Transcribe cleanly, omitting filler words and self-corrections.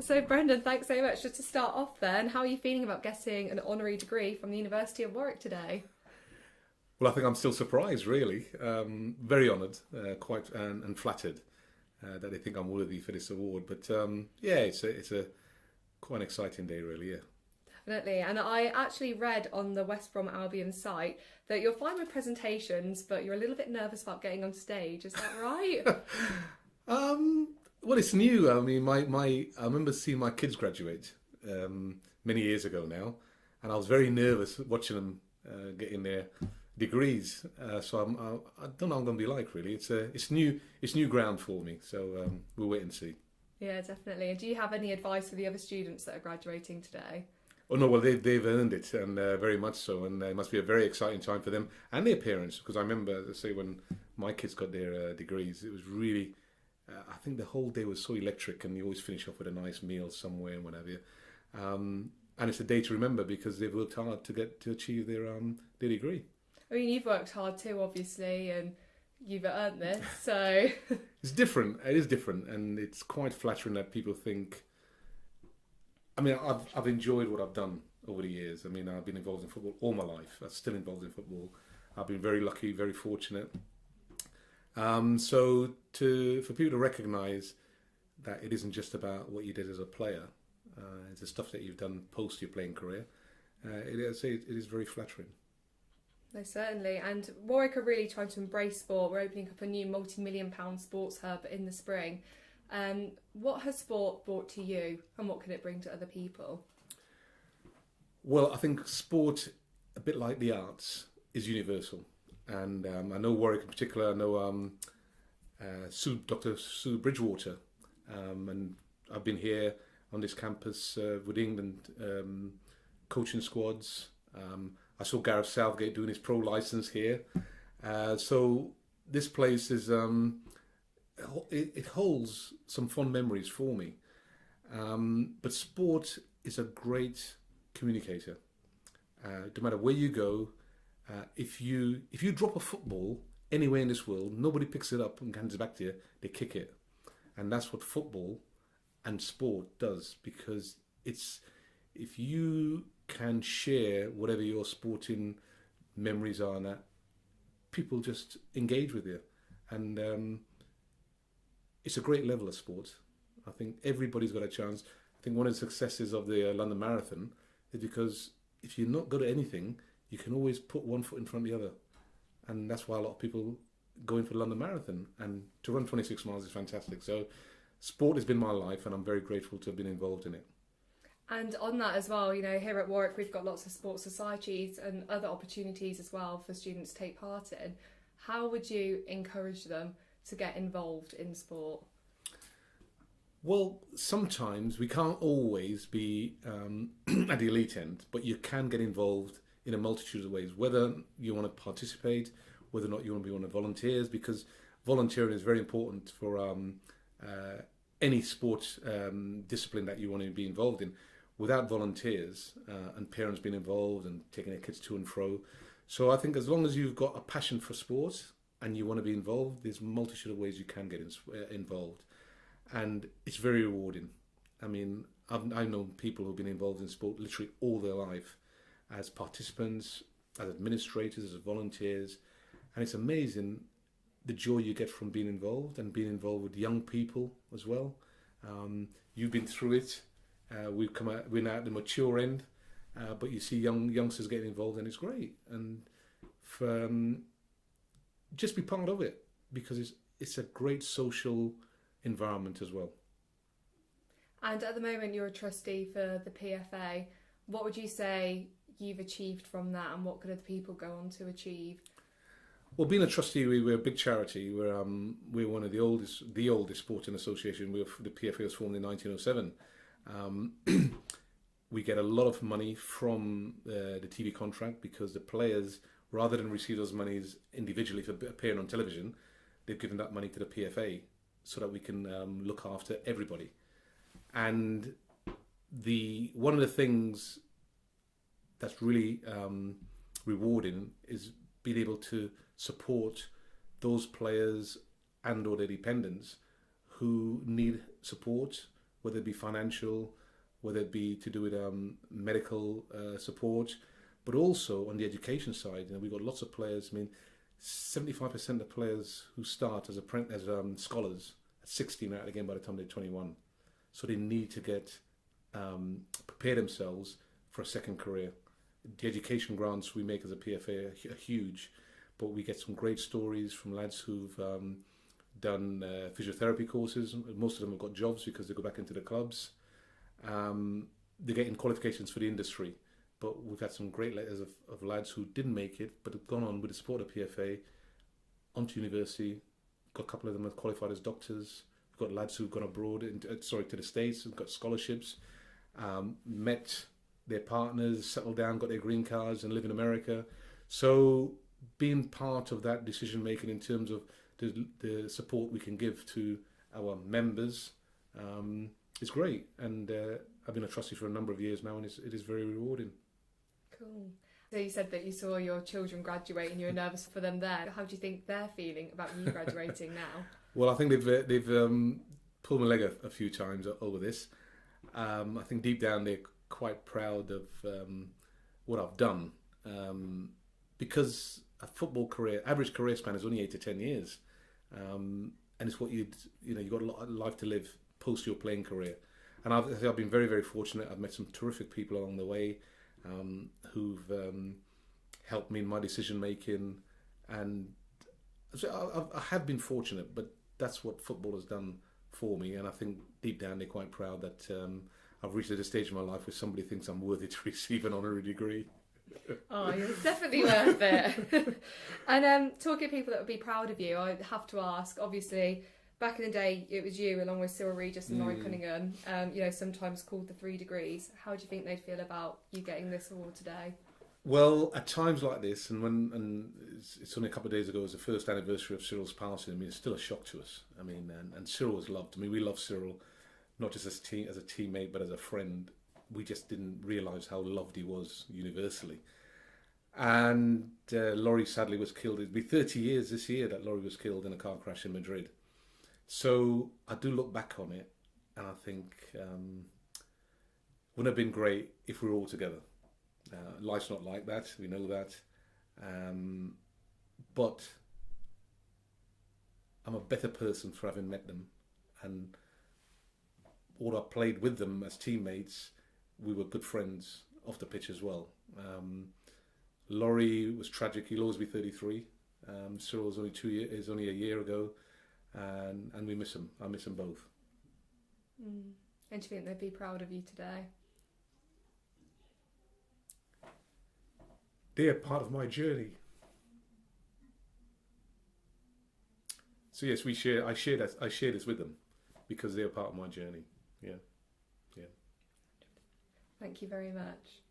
So, Brendan, thanks so much. Just to start off then, how are you feeling about getting an honorary degree from the University of Warwick today? Well, I think I'm still surprised, really. Very honoured, quite and flattered that they think I'm worthy for this award. But yeah, it's a quite an exciting day, really. Yeah. Definitely. And I actually read on the West Brom Albion site that you're fine with presentations, but you're a little bit nervous about getting on stage. Is that right? Well, it's new. I mean, I remember seeing my kids graduate many years ago now, and I was very nervous watching them getting their degrees. I don't know what I'm going to be like, really. It's new ground for me. So we'll wait and see. Yeah, definitely. And do you have any advice for the other students that are graduating today? Oh no, well they've earned it, and very much so, and it must be a very exciting time for them and their parents. Because I remember, let's say, when my kids got their degrees, it was really, I think the whole day was so electric, and you always finish off with a nice meal somewhere and whatever. And it's a day to remember because they've worked hard to achieve their degree. I mean, you've worked hard too, obviously, and you've earned this, so... It's different. It is different, and it's quite flattering that people think. I mean, I've enjoyed what I've done over the years. I mean, I've been involved in football all my life. I'm still involved in football. I've been very lucky, very fortunate. So for people to recognise that it isn't just about what you did as a player, it's the stuff that you've done post your playing career. I'd say it is very flattering. No, certainly. And Warwick are really trying to embrace sport. We're opening up a new multi-million-pound sports hub in the spring. What has sport brought to you, and what can it bring to other people? Well, I think sport, a bit like the arts, is universal. And I know Warwick in particular. I know Dr. Sue Bridgewater, and I've been here on this campus with England coaching squads. I saw Gareth Southgate doing his pro license here. So this place is it holds some fond memories for me. But sport is a great communicator. No matter where you go, if you drop a football anywhere in this world, nobody picks it up and hands it back to you. They kick it, and that's what football and sport does. Because if you can share whatever your sporting memories are, and that people just engage with you, and it's a great level of sport. I think everybody's got a chance. I think one of the successes of the London Marathon is because if you're not good at anything, you can always put one foot in front of the other. And that's why a lot of people go in for the London Marathon. And to run 26 miles is fantastic. So sport has been my life, and I'm very grateful to have been involved in it. And on that as well, you know, here at Warwick we've got lots of sports societies and other opportunities as well for students to take part in. How would you encourage them to get involved in sport? Well, sometimes we can't always be at the elite end, but you can get involved in a multitude of ways, whether you want to participate, whether or not you want to be one of the volunteers, because volunteering is very important for any sport discipline that you want to be involved in. Without volunteers and parents being involved and taking their kids to and fro. So I think as long as you've got a passion for sport and you want to be involved, there's a multitude of ways you can get involved. And it's very rewarding. I mean, I've known people who've been involved in sport literally all their life as participants, as administrators, as volunteers. And it's amazing the joy you get from being involved and being involved with young people as well. You've been through it. We're now at the mature end, but you see youngsters getting involved, and it's great. And just be part of it, because it's a great social environment as well. And at the moment you're a trustee for the PFA. What would you say you've achieved from that, and what could other people go on to achieve? Well, being a trustee, we're a big charity. We're one of the oldest sporting association. The PFA was formed in 1907. We get a lot of money from the TV contract, because the players, rather than receive those monies individually for appearing on television, they've given that money to the PFA so that we can look after everybody. And one of the things that's really rewarding is being able to support those players and or their dependents who need support, whether it be financial, whether it be to do with medical support, but also on the education side. We've got lots of players. I mean, 75% of players who start as scholars at 16 are out again by the time they're 21. So they need to get prepare themselves for a second career. The education grants we make as a PFA are huge, but we get some great stories from lads who've done physiotherapy courses. Most of them have got jobs because they go back into the clubs. They're getting qualifications for the industry. But we've had some great letters of lads who didn't make it, but have gone on with the support of PFA onto university. Got a couple of them have qualified as doctors. We've got lads who've gone abroad, to the States, and got scholarships, met their partners, settled down, got their green cards, and live in America. So being part of that decision making in terms of the support we can give to our members is great. And I've been a trustee for a number of years now, and it is very rewarding. Cool. So you said that you saw your children graduate and you were nervous for them there. How do you think they're feeling about you graduating now? Well, I think they've pulled my leg a few times over this. I think deep down they're quite proud of what I've done, because a football career, average career span is only 8 to 10 years, and it's what you've got a lot of life to live post your playing career. And I've been very, very fortunate. I've met some terrific people along the way who've helped me in my decision making, and so I have been fortunate. But that's what football has done for me, and I think deep down they're quite proud that I've reached a stage in my life where somebody thinks I'm worthy to receive an honorary degree. Oh, you're definitely worth it. And talking to people that would be proud of you, I have to ask, obviously, back in the day, it was you, along with Cyrille, Regis and Laurie Cunningham, sometimes called the 3 degrees. How do you think they'd feel about you getting this award today? Well, at times like this, and it's only a couple of days ago, it was the first anniversary of Cyrile's passing. I mean, it's still a shock to us. I mean, and Cyrille was loved. I mean, we love Cyrille, not just as a teammate, but as a friend. We just didn't realise how loved he was universally. And Laurie sadly was killed. It'd be 30 years this year that Laurie was killed in a car crash in Madrid. So I do look back on it, and I think wouldn't have been great if we were all together. Life's not like that, we know that. But I'm a better person for having met them, and although I played with them as teammates, we were good friends off the pitch as well. Laurie was tragic. He'll always be 33. Cyrile's only a year ago, and we miss him. I miss them both. And do you think they'd be proud of you today? They're part of my journey. So yes, I share this with them because they're part of my journey. Yeah. Thank you very much.